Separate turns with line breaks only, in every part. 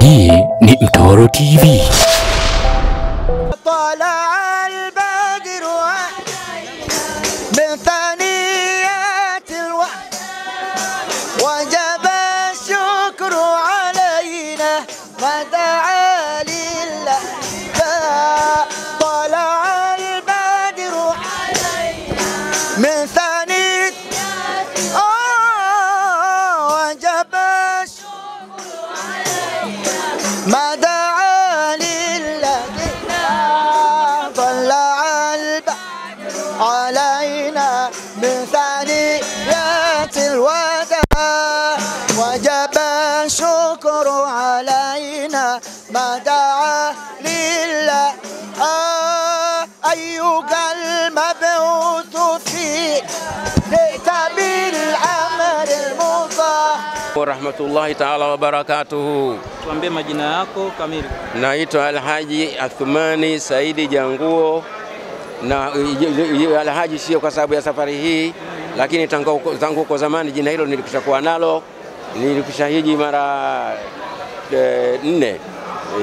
Hii ni Mtoro TV.
طلع البدر من ثنيات الوحي وجب الشكر علينا ما دعا لله طلع البدر من ثنيات وجب الشكر علينا ما دعا لله طلع البدر علينا من ثنيات الوداع وجب الشكر علينا ما دعا لله أيها المبعوث فيه جئت بالعمل المطاع
Warahmatullahi ta'ala wabarakatuhu.
Tuambie majina yako kamili.
Naitwa Alhaji Athumani Saidi Janguo, na Alhaji sio kwa sababu ya safari hii, lakini tangu huko zamani jina hilo nilikwishakuwa nalo. Nilikwishahiji mara 4.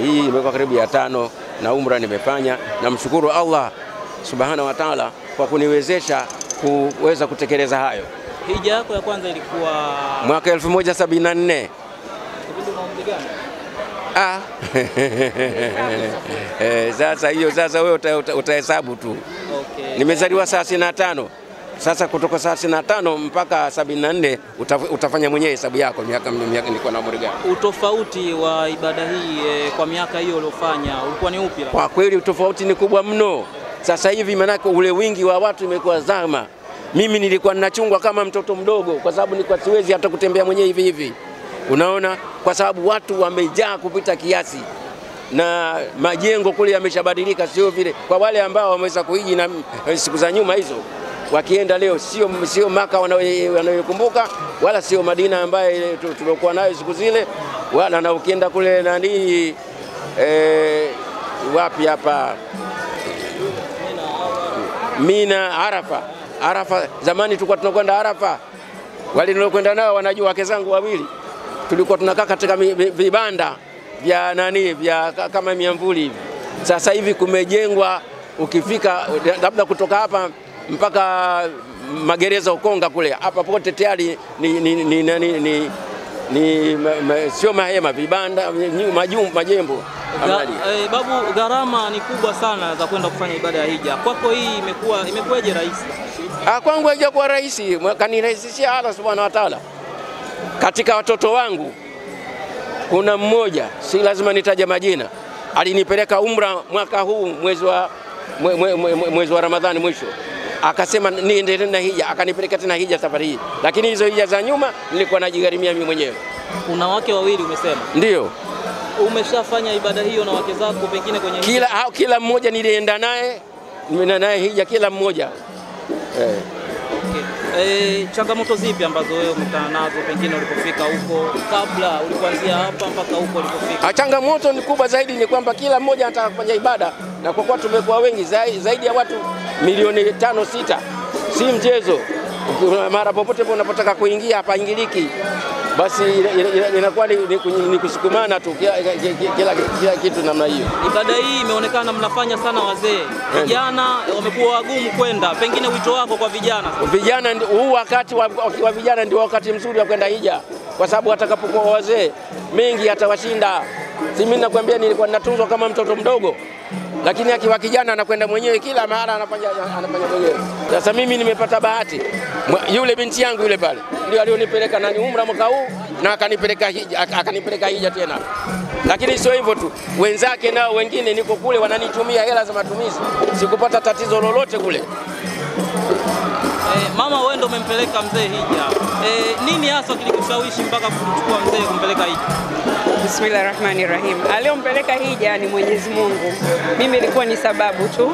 Hii imekuwa karibu ya 5 na umra nimefanya. Namshukuru Allah Subhanahu wa Ta'ala kwa kuniwezesha kuweza kutekeleza hayo.
Hija yako ya kwanza ilikuwa
mwaka 1174. Sasa wewe utahesabu tu.
Okay.
Nimezaliwa saa 65. Sasa kutoka saa 65 mpaka 74 utafanya mwenyewe hesabu yako miaka nilikuwa na umri gani.
Utofauti wa ibada hii kwa miaka hiyo uliofanya ulikuwa ni upi?
Kwa kweli utofauti ni kubwa mno. Sasa hivi manake ule wingi wa watu imekuwa zama. Mimi nilikuwa ninachungwa kama mtoto mdogo kwa sababu nilikuwa siwezi hata kutembea mwenyewe hivi. Unaona, kwa sababu watu wamejaa kupita kiasi na majengo kule yameshabadilika, sio vile kwa wale ambao wameweza kuhiji na siku za nyuma hizo. Wakienda leo sio Maka wanayokumbuka, wala sio Madina ambaye tulikuwa nayo siku zile, wala na ukienda kule nani wapi hapa Mina, Arafa. Zamani tulikuwa tunakwenda Arafa. Wale nilokwenda nao wanajua, wake zangu wawili. Tulikuwa tunakaa katika vibanda vya vya kama miamvuli hivi. Sasa hivi kumejengwa, ukifika labda kutoka hapa mpaka magereza Ukonga kule, hapa pote tayari sio mahema, vibanda, majembo.
Babu, gharama ni kubwa sana za kwenda kufanya ibada ya hija. Kwako hii imekuwaje rahisi?
Kwangu haijakuwa rahisi, kanirahisishia Allah Subhanahu wa Ta'ala. Katika watoto wangu kuna mmoja, si lazima nitaje majina, alinipeleka umra mwaka huu mwezi wa Ramadhani mwisho. Akasema niendelee na hija, akanipeleka tena hija safari hii. Lakini hizo hija za nyuma nilikuwa najigharimia mimi mwenyewe.
Una wake wawili umesema?
Ndio.
Umeshafanya ibada hiyo na wake zako pengine kwenye hija?
Kila mmoja nilienda naye, nimeenda hija kila mmoja.
Okay. Changamoto zipi ambazo wewe umekutana nazo pengine ulipofika huko, kabla ulikuanzia hapa mpaka huko ulipofika?
Changamoto ni kubwa zaidi ni kwamba kila mmoja anataka kufanya ibada, na kwa kuwa tumekuwa wengi zaidi ya watu milioni 5-6, si mchezo. Mara popote unapotaka kuingia hapa ingiliki, basi inakuwa ni kusukumana tu kila kitu namna hiyo.
Ibada hii imeonekana mnafanya sana wazee. Vijana wamekuwa wagumu kwenda. Pengine wito wako kwa vijana?
Vijana huu wakati wa vijana ndio wakati mzuri wa kwenda hija, kwa sababu atakapokuwa wazee mengi atawashinda. Si mimi nakwambia nilikuwa ninatunzwa kama mtoto mdogo, lakini akiwa kijana anakwenda mwenyewe kila mara anafanya mwenyewe. Sasa mimi nimepata bahati. Yule binti yangu yule pale ndio alionipeleka umra mwaka huu na akanipeleka hija tena. Lakini sio hivyo tu, wenzake nao wengine niko kule wananitumia hela za matumizi. Sikupata tatizo lolote kule.
Mama, wewe ndio umempeleka mzee hija. Nini hasa kilikushawishi mpaka kumchukua mzee kumpeleka hija?
Bismillahirrahmanirrahim. Aliompeleka hija ni Mwenyezi Mungu. Mimi ilikuwa ni sababu tu,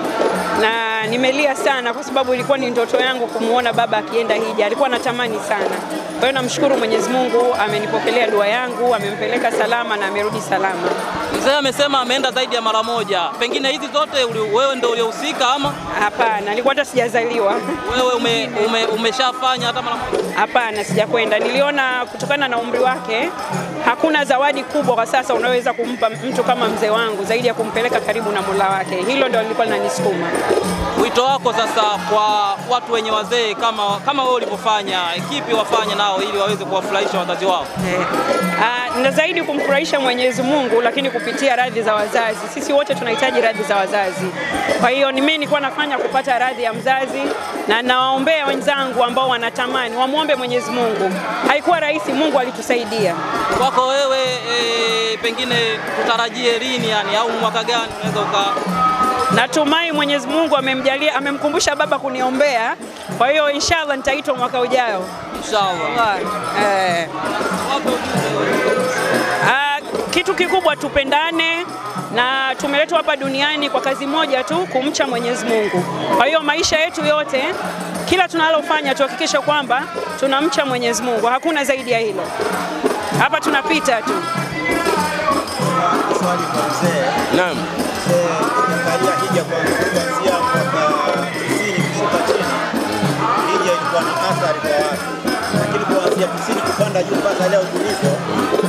na nimelia sana kwa sababu ilikuwa ni ndoto yangu kumuona baba akienda hija. Alikuwa anatamani sana. Kwa hiyo namshukuru Mwenyezi Mungu, amenipokelea dua yangu, amempeleka salama na amerudi salama.
Mzee amesema ameenda zaidi ya mara moja. Pengine hizi zote wewe ndio uliohusika ama?
Hapana, nilikuwa hata sijazaliwa.
Wewe umeshafanya hata mara moja?
Hapana, sijakwenda. Niliona kutokana na umri wake hakuna zawadi kubwa kwa sasa unaweza kumpa mtu kama mzee wangu zaidi ya kumpeleka karibu na Mola wake. Hilo ndio lilikuwa linanisukuma.
Wito wako sasa kwa watu wenye wazee kama wewe ulivyofanya, kipi wafanye nao ili waweze kuwafurahisha wazazi wao?
Na zaidi kumfurahisha Mwenyezi Mungu, lakini kupitia radhi za wazazi. Sisi wote tunahitaji radhi za wazazi. Kwa hiyo mimi nilikuwa nafanya kupata radhi ya mzazi, na nawaombea wenzangu ambao wanatamani wamuombe Mwenyezi Mungu. Haikuwa rahisi, Mungu alitusaidia.
Kwako wewe pengine tutarajie lini yani, au mwaka gani unaweza
Natumai Mwenyezi Mungu amemjalia, amemkumbusha baba kuniombea. Kwa hiyo inshallah nitaitwa mwaka ujao.
Inshallah.
Kitu kikubwa tupendane, na tumeletwa hapa duniani kwa kazi moja tu, kumcha Mwenyezi Mungu. Kwa hiyo maisha yetu yote, kila tunalofanya tuhakikishe kwamba tunamcha Mwenyezi Mungu. Hakuna zaidi ya hilo. Hapa tunapita tu.
Swali kwa mzee.
Naam.
Angalia hija kuanzia mwaka 90 kushuka chini. Hija ilikuwa na athari kwa watu. Lakini kuanzia 90 kupanda juu mpaka leo tulipo,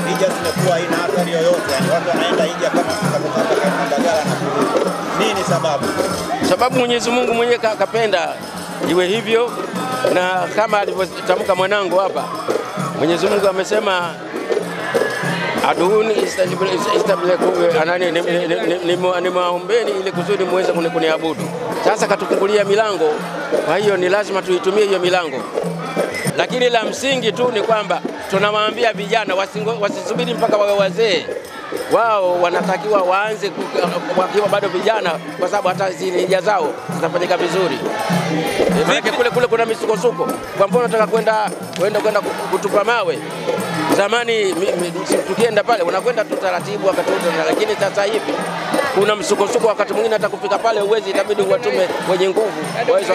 hija zimekuwa haina athari yoyote. Yani watu wanaenda hija kama kutaka kama Mbagala na kurudi. Nini sababu?
Sababu Mwenyezi Mungu mwenyewe kapenda iwe hivyo, na kama alivyotamka mwanangu hapa, Mwenyezi Mungu amesema aduuni nimewaombeni ili kusudi muweze kuniabudu. Sasa katufungulia milango, kwa hiyo ni lazima tuitumie hiyo milango. Lakini la msingi tu ni kwamba tunawaambia vijana wasisubiri mpaka wawe wazee. Wao wanatakiwa waanze wakiwa bado vijana, kwa sababu hata zile hija zao zitafanyika vizuri. Maana kule kuna misukosuko. Kwa mfano nataka kwenda kutupa mawe. Zamani tukienda pale unakwenda tu taratibu wakati wote, lakini sasa hivi kuna msukosuko, wakati mwingine hata kufika pale uwezi, itabidi watume wenye nguvu waweza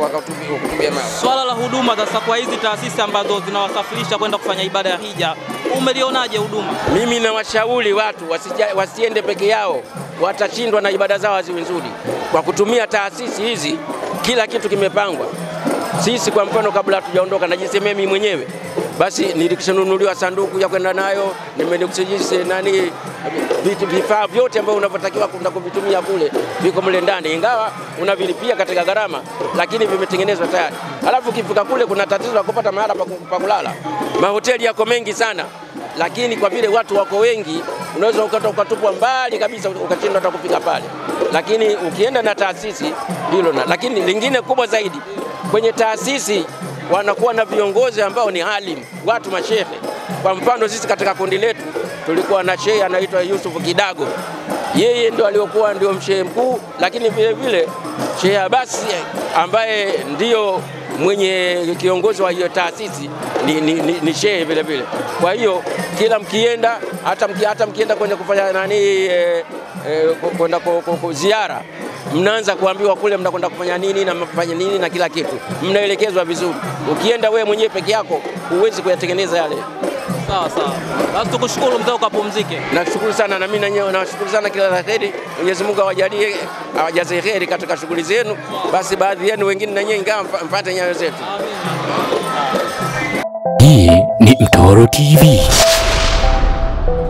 wakatumia mawe.
Swala la huduma sasa kwa hizi taasisi ambazo zinawasafirisha kwenda kufanya ibada ya hija, umelionaje huduma?
Mimi nawashauri watu wasiende peke yao, watashindwa na ibada zao ziwe nzuri. Kwa kutumia taasisi hizi, kila kitu kimepangwa. Sisi kwa mfano, kabla hatujaondoka, najisemea mimi mwenyewe, basi nilikishanunuliwa sanduku ya kwenda nayo, nimekusajisi vifaa vyote ambavyo unavyotakiwa kwenda kuvitumia kule viko mle ndani, ingawa unavilipia katika gharama, lakini vimetengenezwa tayari. Halafu ukifika kule kuna tatizo la kupata mahali pa kulala. Mahoteli yako mengi sana, lakini kwa vile watu wako wengi, unaweza ukatupwa mbali kabisa ukashindwa hata kufika pale. Lakini ukienda na taasisi hilo lakini lingine kubwa zaidi, kwenye taasisi wanakuwa na viongozi ambao ni alim, watu mashehe. Kwa mfano sisi katika kundi letu tulikuwa na shehe anaitwa Yusuf Kidago. Yeye ndio mshehe mkuu, lakini vile vile Sheikh Abbas ambaye ndio mwenye kiongozi wa hiyo taasisi ni shehe vile vile. Kwa hiyo kila mkienda, hata mkienda kwenye kufanya kwenda ziara, mnaanza kuambiwa kule mnakwenda kufanya nini na mfanye nini na kila kitu. Mnaelekezwa vizuri. Ukienda wewe mwenyewe peke yako huwezi kuyatengeneza yale.
Sawa sawa. Basi tukushukuru mzee, ukapumzike.
Nashukuru sana, na mimi nawashukuru sana, kila la heri. Mwenyezi Mungu awajalie, awajaze heri katika shughuli zenu. Basi baadhi yenu wengine na nyinyi ingawa mfuate nyayo zetu.
Hii ni Mtoro TV.